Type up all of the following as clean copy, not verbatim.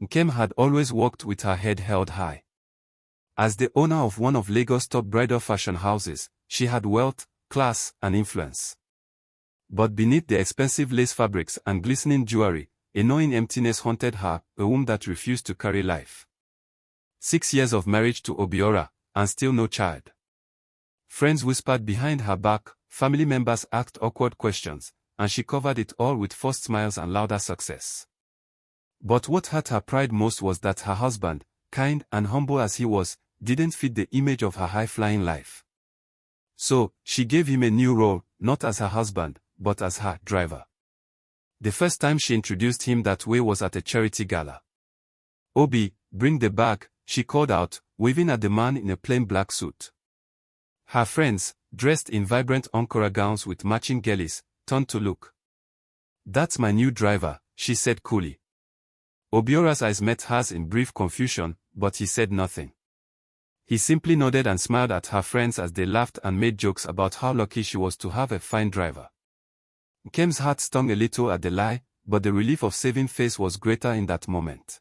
Nkem had always walked with her head held high. As the owner of one of Lagos' top bridal fashion houses, she had wealth, class, and influence. But beneath the expensive lace fabrics and glistening jewelry, a gnawing emptiness haunted her, a womb that refused to carry life. 6 years of marriage to Obiora, and still no child. Friends whispered behind her back, family members asked awkward questions, and she covered it all with forced smiles and louder success. But what hurt her pride most was that her husband, kind and humble as he was, didn't fit the image of her high-flying life. So, she gave him a new role, not as her husband, but as her driver. The first time she introduced him that way was at a charity gala. "Obi, bring the bag," she called out, waving at the man in a plain black suit. Her friends, dressed in vibrant Ankara gowns with matching gellies, turned to look. "That's my new driver," she said coolly. Obiora's eyes met hers in brief confusion, but he said nothing. He simply nodded and smiled at her friends as they laughed and made jokes about how lucky she was to have a fine driver. Nkem's heart stung a little at the lie, but the relief of saving face was greater in that moment.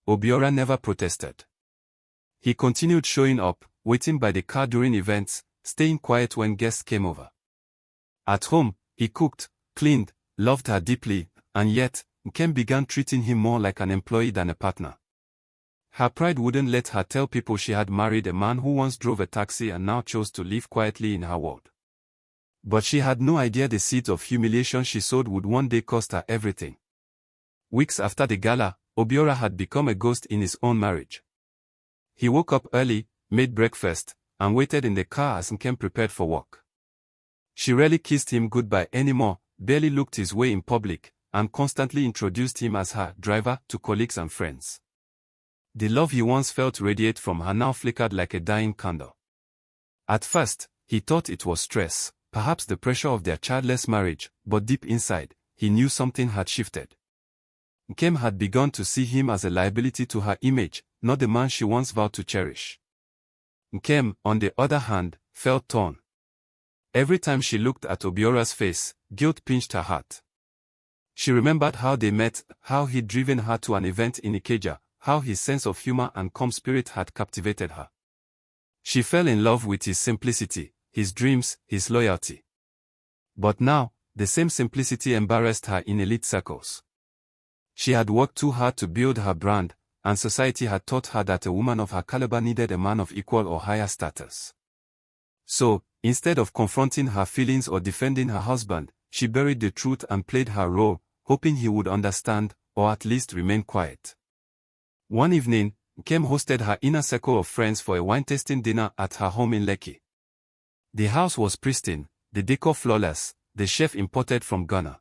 Obiora never protested. He continued showing up, waiting by the car during events, staying quiet when guests came over. At home, he cooked, cleaned, loved her deeply, and yet, Nkem began treating him more like an employee than a partner. Her pride wouldn't let her tell people she had married a man who once drove a taxi and now chose to live quietly in her world. But she had no idea the seeds of humiliation she sowed would one day cost her everything. Weeks after the gala, Obiora had become a ghost in his own marriage. He woke up early, made breakfast, and waited in the car as Nkem prepared for work. She rarely kissed him goodbye anymore, barely looked his way in public, and constantly introduced him as her driver to colleagues and friends. The love he once felt radiate from her now flickered like a dying candle. At first, he thought it was stress, perhaps the pressure of their childless marriage, but deep inside, he knew something had shifted. Nkem had begun to see him as a liability to her image, not the man she once vowed to cherish. Nkem, on the other hand, felt torn. Every time she looked at Obiora's face, guilt pinched her heart. She remembered how they met, how he'd driven her to an event in Ikeja, how his sense of humor and calm spirit had captivated her. She fell in love with his simplicity, his dreams, his loyalty. But now, the same simplicity embarrassed her in elite circles. She had worked too hard to build her brand, and society had taught her that a woman of her caliber needed a man of equal or higher status. So, instead of confronting her feelings or defending her husband, she buried the truth and played her role, hoping he would understand, or at least remain quiet. One evening, Nkem hosted her inner circle of friends for a wine-tasting dinner at her home in Lekki. The house was pristine, the decor flawless, the chef imported from Ghana.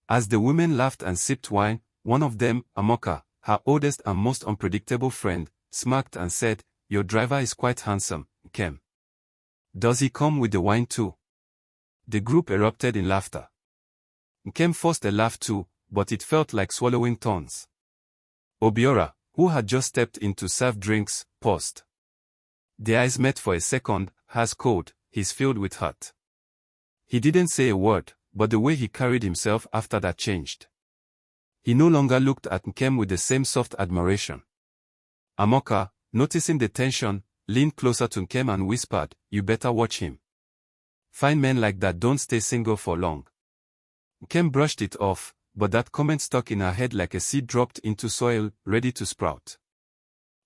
As the women laughed and sipped wine, one of them, Amoka, her oldest and most unpredictable friend, smirked and said, "Your driver is quite handsome, Nkem. Does he come with the wine too?" The group erupted in laughter. Nkem forced a laugh too, but it felt like swallowing thorns. Obiora, who had just stepped in to serve drinks, paused. Their eyes met for a second, hers cold, his filled with hurt. He didn't say a word, but the way he carried himself after that changed. He no longer looked at Nkem with the same soft admiration. Amoka, noticing the tension, leaned closer to Nkem and whispered, "You better watch him. Fine men like that don't stay single for long." Nkem brushed it off, but that comment stuck in her head like a seed dropped into soil, ready to sprout.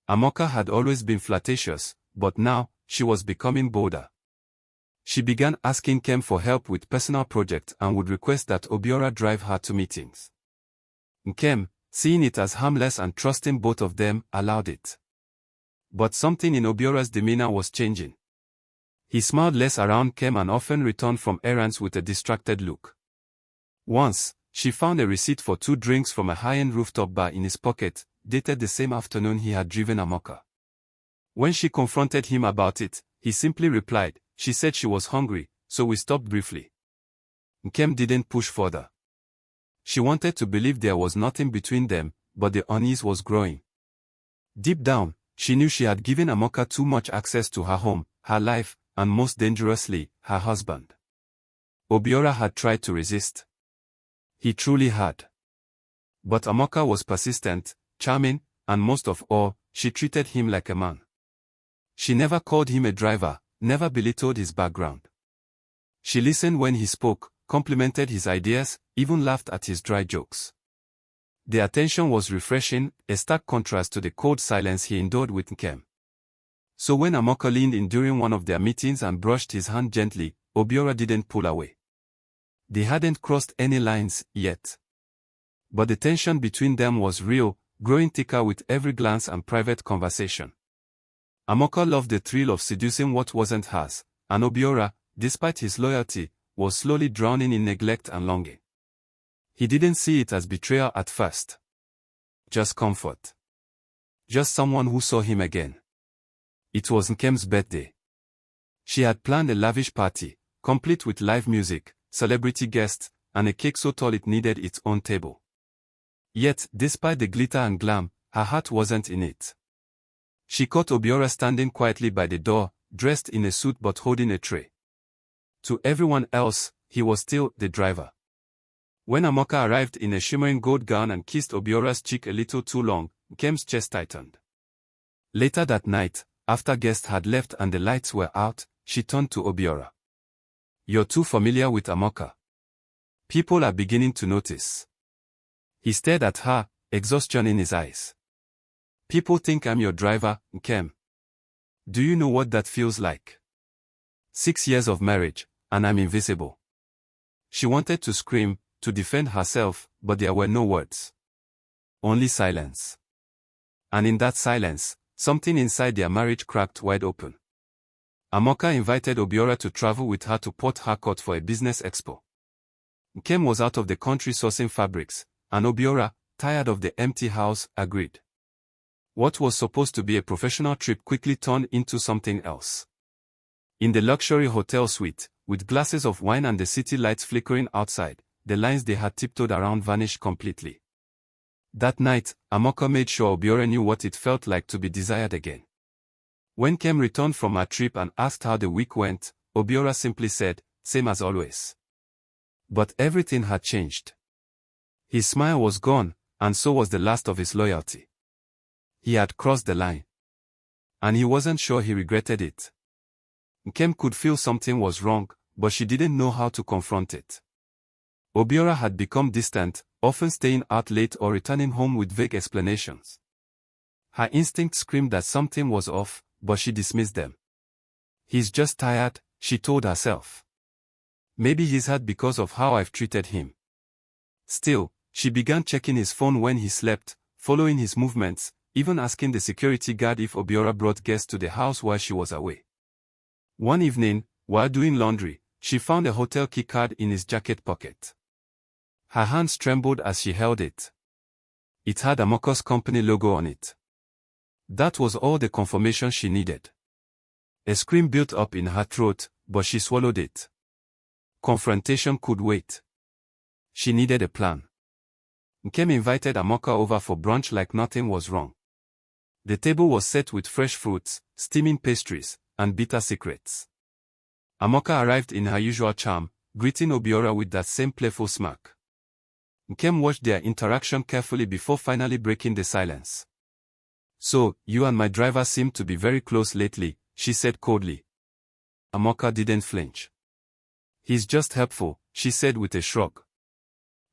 Amoka had always been flirtatious, but now, she was becoming bolder. She began asking Nkem for help with personal projects and would request that Obiora drive her to meetings. Nkem, seeing it as harmless and trusting both of them, allowed it. But something in Obiora's demeanor was changing. He smiled less around Nkem and often returned from errands with a distracted look. Once, she found a receipt for 2 drinks from a high-end rooftop bar in his pocket, dated the same afternoon he had driven Amoka. When she confronted him about it, he simply replied, "She said she was hungry, so we stopped briefly." Nkem didn't push further. She wanted to believe there was nothing between them, but the unease was growing. Deep down, she knew she had given Amoka too much access to her home, her life, and most dangerously, her husband. Obiora had tried to resist. He truly had. But Amoka was persistent, charming, and most of all, she treated him like a man. She never called him a driver, never belittled his background. She listened when he spoke, complimented his ideas, even laughed at his dry jokes. The attention was refreshing, a stark contrast to the cold silence he endured with Nkem. So when Amoka leaned in during one of their meetings and brushed his hand gently, Obiora didn't pull away. They hadn't crossed any lines yet. But the tension between them was real, growing thicker with every glance and private conversation. Amoka loved the thrill of seducing what wasn't hers, and Obiora, despite his loyalty, was slowly drowning in neglect and longing. He didn't see it as betrayal at first. Just comfort. Just someone who saw him again. It was Nkem's birthday. She had planned a lavish party, complete with live music, celebrity guests, and a cake so tall it needed its own table. Yet, despite the glitter and glam, her heart wasn't in it. She caught Obiora standing quietly by the door, dressed in a suit but holding a tray. To everyone else, he was still the driver. When Amoka arrived in a shimmering gold gown and kissed Obiora's cheek a little too long, Nkem's chest tightened. Later that night, after guests had left and the lights were out, she turned to Obiora. "You're too familiar with Amoka. People are beginning to notice." He stared at her, exhaustion in his eyes. "People think I'm your driver, Nkem. Do you know what that feels like? 6 years of marriage, and I'm invisible." She wanted to scream, to defend herself, but there were no words. Only silence. And in that silence, something inside their marriage cracked wide open. Amoka invited Obiora to travel with her to Port Harcourt for a business expo. Nkem was out of the country sourcing fabrics, and Obiora, tired of the empty house, agreed. What was supposed to be a professional trip quickly turned into something else. In the luxury hotel suite, with glasses of wine and the city lights flickering outside, the lines they had tiptoed around vanished completely. That night, Amoka made sure Obiora knew what it felt like to be desired again. When Nkem returned from her trip and asked how the week went, Obiora simply said, "Same as always." But everything had changed. His smile was gone, and so was the last of his loyalty. He had crossed the line. And he wasn't sure he regretted it. Nkem could feel something was wrong, but she didn't know how to confront it. Obiora had become distant, often staying out late or returning home with vague explanations. Her instinct screamed that something was off, but she dismissed them. "He's just tired," she told herself. "Maybe he's hurt because of how I've treated him." Still, she began checking his phone when he slept, following his movements, even asking the security guard if Obiora brought guests to the house while she was away. One evening, while doing laundry, she found a hotel key card in his jacket pocket. Her hands trembled as she held it. It had Amoka's company logo on it. That was all the confirmation she needed. A scream built up in her throat, but she swallowed it. Confrontation could wait. She needed a plan. Nkem invited Amoka over for brunch like nothing was wrong. The table was set with fresh fruits, steaming pastries, and bitter secrets. Amoka arrived in her usual charm, greeting Obiora with that same playful smirk. Nkem watched their interaction carefully before finally breaking the silence. "So, you and my driver seem to be very close lately," she said coldly. Amoka didn't flinch. "He's just helpful," she said with a shrug.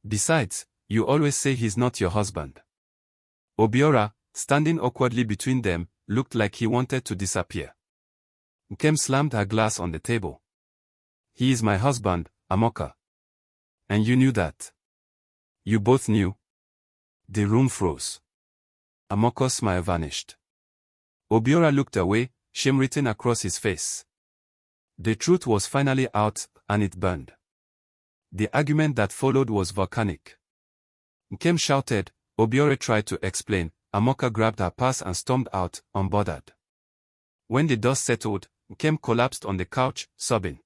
"Besides, you always say he's not your husband." Obiora, standing awkwardly between them, looked like he wanted to disappear. Nkem slammed her glass on the table. "He is my husband, Amoka. And you knew that. You both knew." The room froze. Amoka's smile vanished. Obiora looked away, shame written across his face. The truth was finally out, and it burned. The argument that followed was volcanic. Nkem shouted, Obiora tried to explain, Amoka grabbed her purse and stormed out, unbothered. When the dust settled, Nkem collapsed on the couch, sobbing.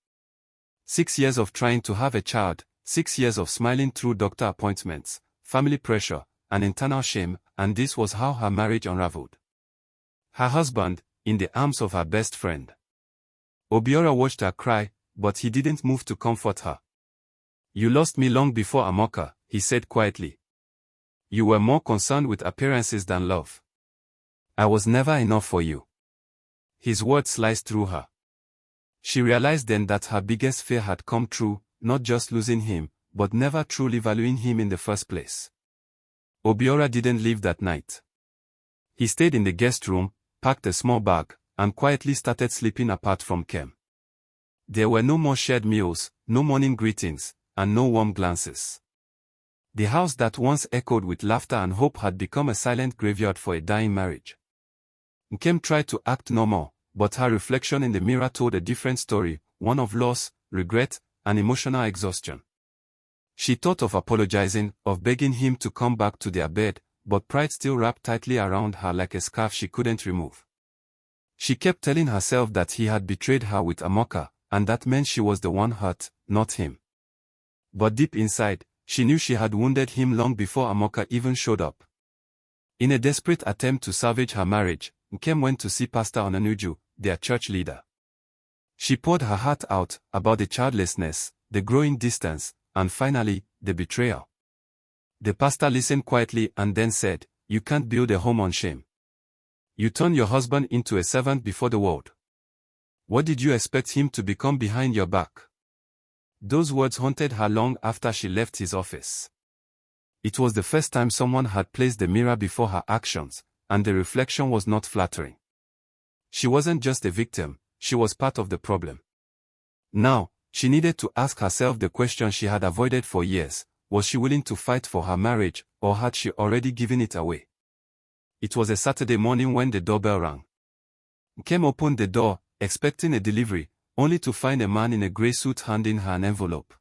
6 years of trying to have a child, 6 years of smiling through doctor appointments, family pressure, and internal shame, and this was how her marriage unraveled. Her husband, in the arms of her best friend. Obiora watched her cry, but he didn't move to comfort her. "You lost me long before Amoka," he said quietly. You were more concerned with appearances than love. I was never enough for you. His words sliced through her. She realized then that her biggest fear had come true, not just losing him, but never truly valuing him in the first place. Obiora didn't leave that night. He stayed in the guest room, packed a small bag, and quietly started sleeping apart from Kem. There were no more shared meals, no morning greetings, and no warm glances. The house that once echoed with laughter and hope had become a silent graveyard for a dying marriage. Nkem tried to act normal, but her reflection in the mirror told a different story, one of loss, regret, and emotional exhaustion. She thought of apologizing, of begging him to come back to their bed, but pride still wrapped tightly around her like a scarf she couldn't remove. She kept telling herself that he had betrayed her with Amoka, and that meant she was the one hurt, not him. But deep inside, she knew she had wounded him long before Amoka even showed up. In a desperate attempt to salvage her marriage, Nkem went to see Pastor Onanuju, their church leader. She poured her heart out about the childlessness, the growing distance, and finally, the betrayal. The pastor listened quietly and then said, "You can't build a home on shame. You turn your husband into a servant before the world. What did you expect him to become behind your back?" Those words haunted her long after she left his office. It was the first time someone had placed the mirror before her actions, and the reflection was not flattering. She wasn't just a victim, she was part of the problem. Now, she needed to ask herself the question she had avoided for years: was she willing to fight for her marriage, or had she already given it away? It was a Saturday morning when the doorbell rang. Nkem opened the door, expecting a delivery, only to find a man in a grey suit handing her an envelope.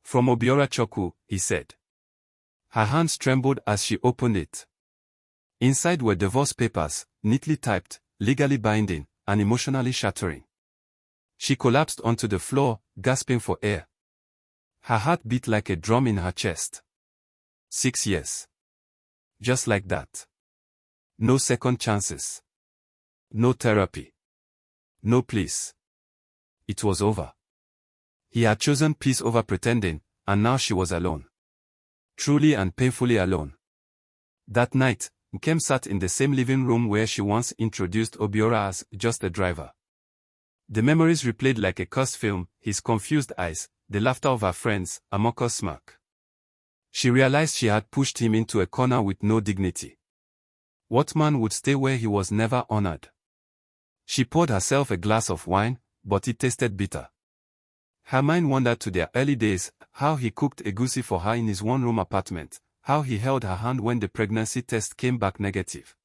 "From Obiora Chukwu," he said. Her hands trembled as she opened it. Inside were divorce papers, neatly typed, legally binding, and emotionally shattering. She collapsed onto the floor, gasping for air. Her heart beat like a drum in her chest. 6 years. Just like that. No second chances. No therapy. No pleas. It was over. He had chosen peace over pretending, and now she was alone. Truly and painfully alone. That night, Nkem sat in the same living room where she once introduced Obiora as just a driver. The memories replayed like a cursed film, his confused eyes, the laughter of her friends, Amoka's smirk. She realized she had pushed him into a corner with no dignity. What man would stay where he was never honored? She poured herself a glass of wine, but it tasted bitter. Her mind wandered to their early days, how he cooked egusi for her in his one-room apartment, how he held her hand when the pregnancy test came back negative.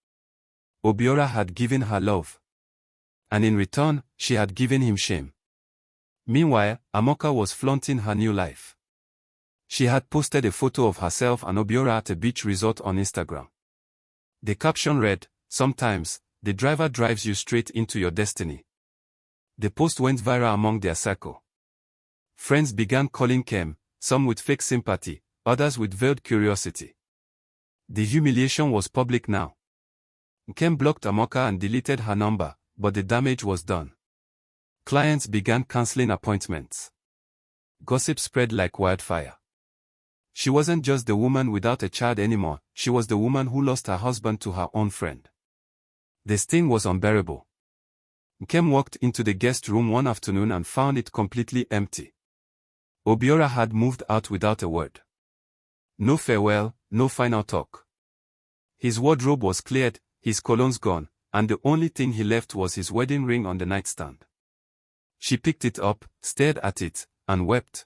Obiora had given her love. And in return, she had given him shame. Meanwhile, Amoka was flaunting her new life. She had posted a photo of herself and Obiora at a beach resort on Instagram. The caption read, "Sometimes, the driver drives you straight into your destiny." The post went viral among their circle. Friends began calling Kem, some with fake sympathy, others with veiled curiosity. The humiliation was public now. Kem blocked Amoka and deleted her number, but the damage was done. Clients began canceling appointments. Gossip spread like wildfire. She wasn't just the woman without a child anymore, she was the woman who lost her husband to her own friend. The sting was unbearable. Nkem walked into the guest room one afternoon and found it completely empty. Obiora had moved out without a word. No farewell, no final talk. His wardrobe was cleared, his colognes gone, and the only thing he left was his wedding ring on the nightstand. She picked it up, stared at it, and wept.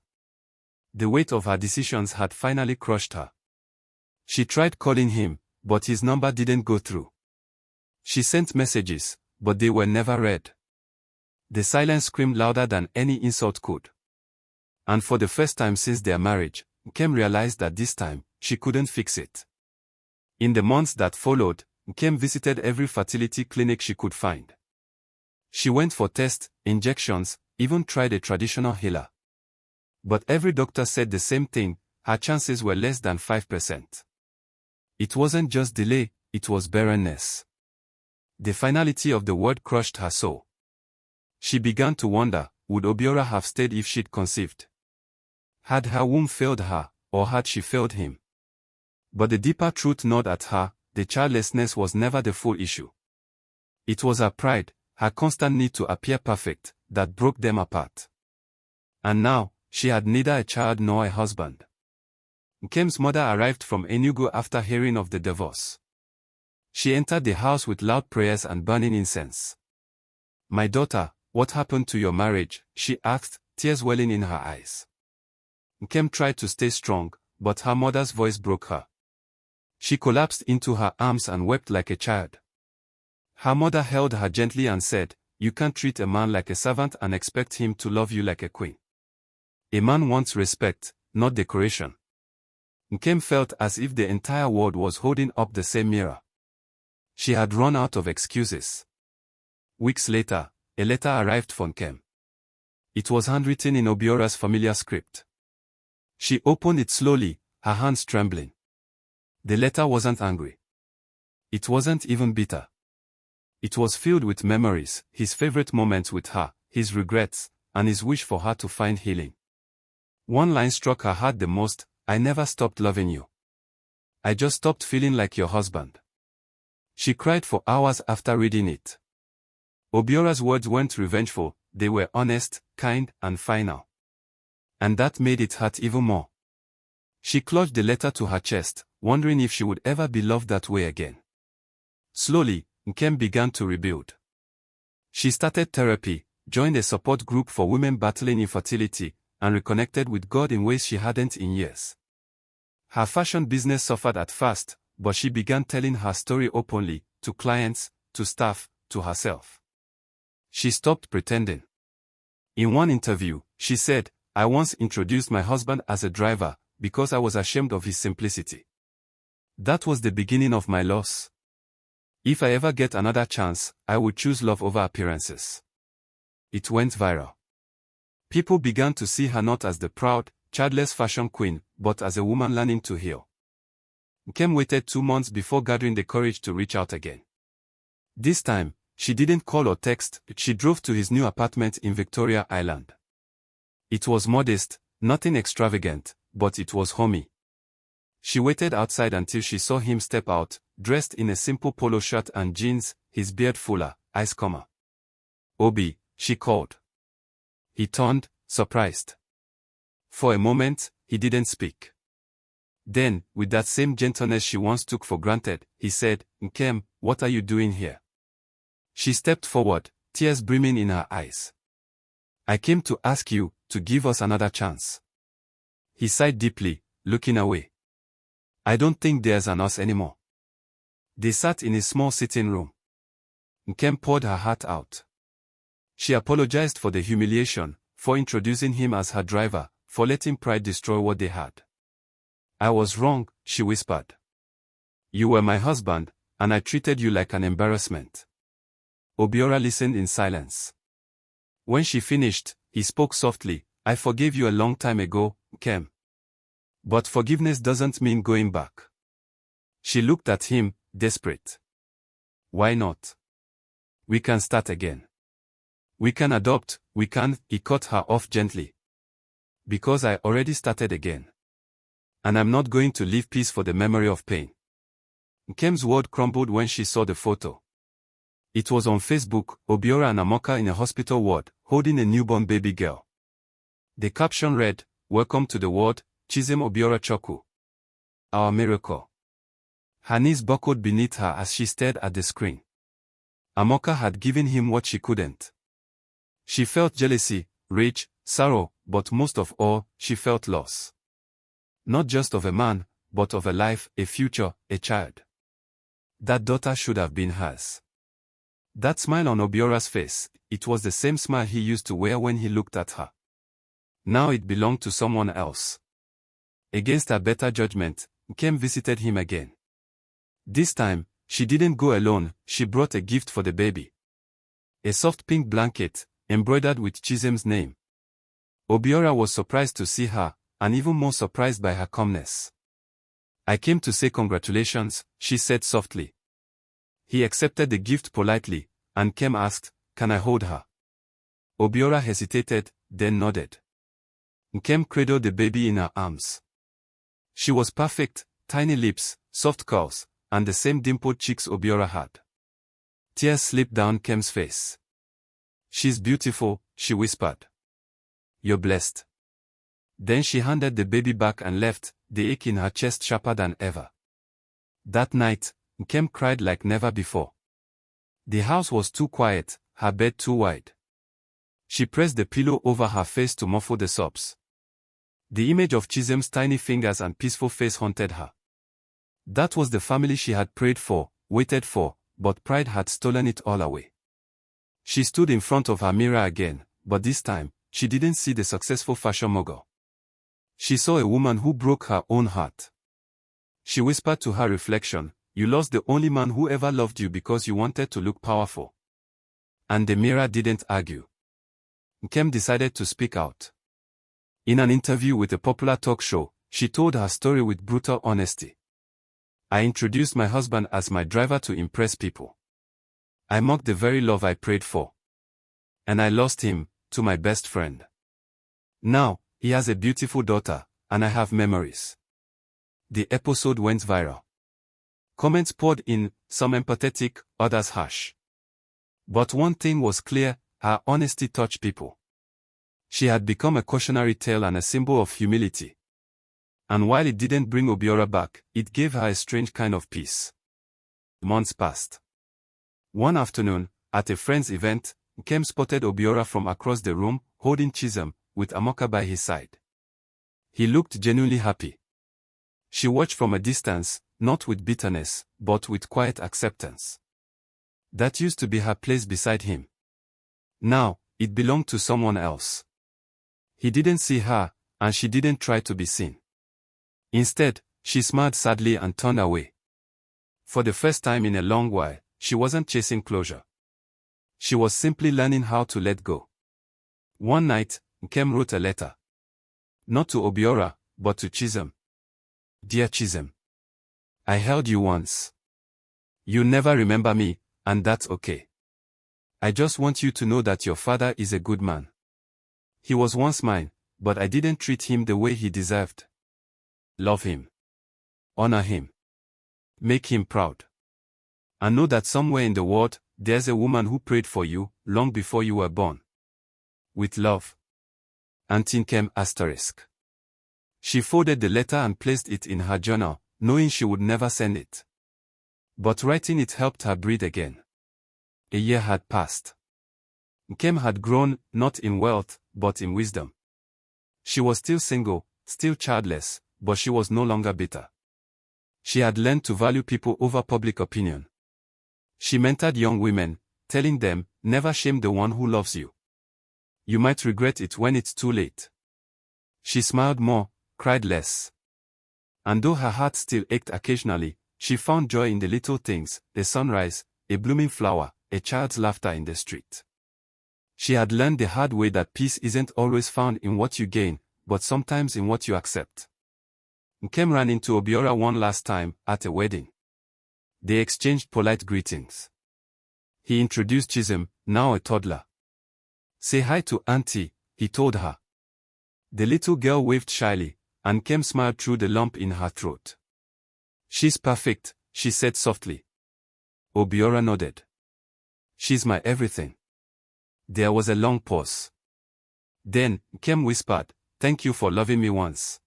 The weight of her decisions had finally crushed her. She tried calling him, but his number didn't go through. She sent messages, but they were never read. The silence screamed louder than any insult could. And for the first time since their marriage, Nkem realized that this time, she couldn't fix it. In the months that followed, Nkem visited every fertility clinic she could find. She went for tests, injections, even tried a traditional healer. But every doctor said the same thing: her chances were less than 5%. It wasn't just delay, it was barrenness. The finality of the word crushed her soul. She began to wonder, would Obiora have stayed if she'd conceived? Had her womb failed her, or had she failed him? But the deeper truth gnawed at her, the childlessness was never the full issue. It was her pride, her constant need to appear perfect, that broke them apart. And now, she had neither a child nor a husband. Nkem's mother arrived from Enugu after hearing of the divorce. She entered the house with loud prayers and burning incense. "My daughter, what happened to your marriage?" she asked, tears welling in her eyes. Nkem tried to stay strong, but her mother's voice broke her. She collapsed into her arms and wept like a child. Her mother held her gently and said, "You can't treat a man like a servant and expect him to love you like a queen. A man wants respect, not decoration." Nkem felt as if the entire world was holding up the same mirror. She had run out of excuses. Weeks later, a letter arrived for Nkem. It was handwritten in Obiora's familiar script. She opened it slowly, her hands trembling. The letter wasn't angry. It wasn't even bitter. It was filled with memories, his favorite moments with her, his regrets, and his wish for her to find healing. One line struck her heart the most: "I never stopped loving you. I just stopped feeling like your husband." She cried for hours after reading it. Obiora's words weren't revengeful, they were honest, kind, and final. And that made it hurt even more. She clutched the letter to her chest, wondering if she would ever be loved that way again. Slowly, Nkem began to rebuild. She started therapy, joined a support group for women battling infertility, and reconnected with God in ways she hadn't in years. Her fashion business suffered at first, but she began telling her story openly, to clients, to staff, to herself. She stopped pretending. In one interview, she said, "I once introduced my husband as a driver, because I was ashamed of his simplicity. That was the beginning of my loss. If I ever get another chance, I would choose love over appearances." It went viral. People began to see her not as the proud, childless fashion queen, but as a woman learning to heal. Nkem waited 2 months before gathering the courage to reach out again. This time, she didn't call or text, she drove to his new apartment in Victoria Island. It was modest, nothing extravagant, but it was homey. She waited outside until she saw him step out, dressed in a simple polo shirt and jeans, his beard fuller, eyes calmer. "Obi," she called. He turned, surprised. For a moment, he didn't speak. Then, with that same gentleness she once took for granted, he said, "Nkem, what are you doing here?" She stepped forward, tears brimming in her eyes. "I came to ask you to give us another chance." He sighed deeply, looking away. "I don't think there's an us anymore." They sat in a small sitting room. Nkem poured her heart out. She apologized for the humiliation, for introducing him as her driver, for letting pride destroy what they had. "I was wrong," she whispered. "You were my husband, and I treated you like an embarrassment." Obiora listened in silence. When she finished, he spoke softly, "I forgave you a long time ago, Nkem. But forgiveness doesn't mean going back." She looked at him, desperate. "Why not? We can start again. We can adopt, we can," he cut her off gently. "Because I already started again. And I'm not going to leave peace for the memory of pain." Nkem's world crumbled when she saw the photo. It was on Facebook, Obiora and Amoka in a hospital ward, holding a newborn baby girl. The caption read, "Welcome to the world, Chizem Obiora Choku. Our miracle." Her knees buckled beneath her as she stared at the screen. Amoka had given him what she couldn't. She felt jealousy, rage, sorrow, but most of all, she felt loss. Not just of a man, but of a life, a future, a child. That daughter should have been hers. That smile on Obiora's face, it was the same smile he used to wear when he looked at her. Now it belonged to someone else. Against her better judgment, Nkem visited him again. This time, she didn't go alone, she brought a gift for the baby. A soft pink blanket, embroidered with Chizem's name. Obiora was surprised to see her, and even more surprised by her calmness. "I came to say congratulations," she said softly. He accepted the gift politely, and Nkem asked, "Can I hold her?" Obiora hesitated, then nodded. Nkem cradled the baby in her arms. She was perfect, tiny lips, soft curls, and the same dimpled cheeks Obiora had. Tears slipped down Kem's face. "She's beautiful," she whispered. "You're blessed." Then she handed the baby back and left, the ache in her chest sharper than ever. That night, Kem cried like never before. The house was too quiet, her bed too wide. She pressed the pillow over her face to muffle the sobs. The image of Chisholm's tiny fingers and peaceful face haunted her. That was the family she had prayed for, waited for, but pride had stolen it all away. She stood in front of her mirror again, but this time, she didn't see the successful fashion mogul. She saw a woman who broke her own heart. She whispered to her reflection, "You lost the only man who ever loved you because you wanted to look powerful." And the mirror didn't argue. Kem decided to speak out. In an interview with a popular talk show, she told her story with brutal honesty. "I introduced my husband as my driver to impress people. I mocked the very love I prayed for. And I lost him, to my best friend. Now, he has a beautiful daughter, and I have memories." The episode went viral. Comments poured in, some empathetic, others harsh. But one thing was clear, her honesty touched people. She had become a cautionary tale and a symbol of humility. And while it didn't bring Obiora back, it gave her a strange kind of peace. Months passed. One afternoon, at a friend's event, Kem spotted Obiora from across the room, holding Chisholm, with Amoka by his side. He looked genuinely happy. She watched from a distance, not with bitterness, but with quiet acceptance. That used to be her place beside him. Now, it belonged to someone else. He didn't see her, and she didn't try to be seen. Instead, she smiled sadly and turned away. For the first time in a long while, she wasn't chasing closure. She was simply learning how to let go. One night, Kem wrote a letter. Not to Obiora, but to Chisholm. "Dear Chisholm, I held you once. You never remember me, and that's okay. I just want you to know that your father is a good man. He was once mine, but I didn't treat him the way he deserved. Love him. Honor him. Make him proud. And know that somewhere in the world, there's a woman who prayed for you, long before you were born. With love. Auntie Kem **. She folded the letter and placed it in her journal, knowing she would never send it. But writing it helped her breathe again. A year had passed. Kem had grown, not in wealth, but in wisdom. She was still single, still childless, but she was no longer bitter. She had learned to value people over public opinion. She mentored young women, telling them, "Never shame the one who loves you. You might regret it when it's too late." She smiled more, cried less. And though her heart still ached occasionally, she found joy in the little things, a sunrise, a blooming flower, a child's laughter in the street. She had learned the hard way that peace isn't always found in what you gain, but sometimes in what you accept. Kem ran into Obiora one last time, at a wedding. They exchanged polite greetings. He introduced Chisholm, now a toddler. "Say hi to Auntie," he told her. The little girl waved shyly, and Kem smiled through the lump in her throat. "She's perfect," she said softly. Obiora nodded. "She's my everything." There was a long pause. Then, Kem whispered, "Thank you for loving me once.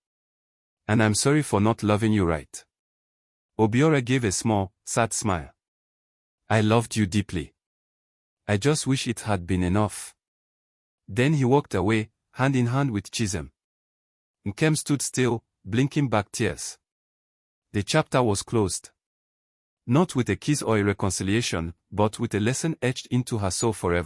And I'm sorry for not loving you right." Obiora gave a small, sad smile. "I loved you deeply. I just wish it had been enough." Then he walked away, hand in hand with Chisholm. Kem stood still, blinking back tears. The chapter was closed. Not with a kiss or a reconciliation, but with a lesson etched into her soul forever.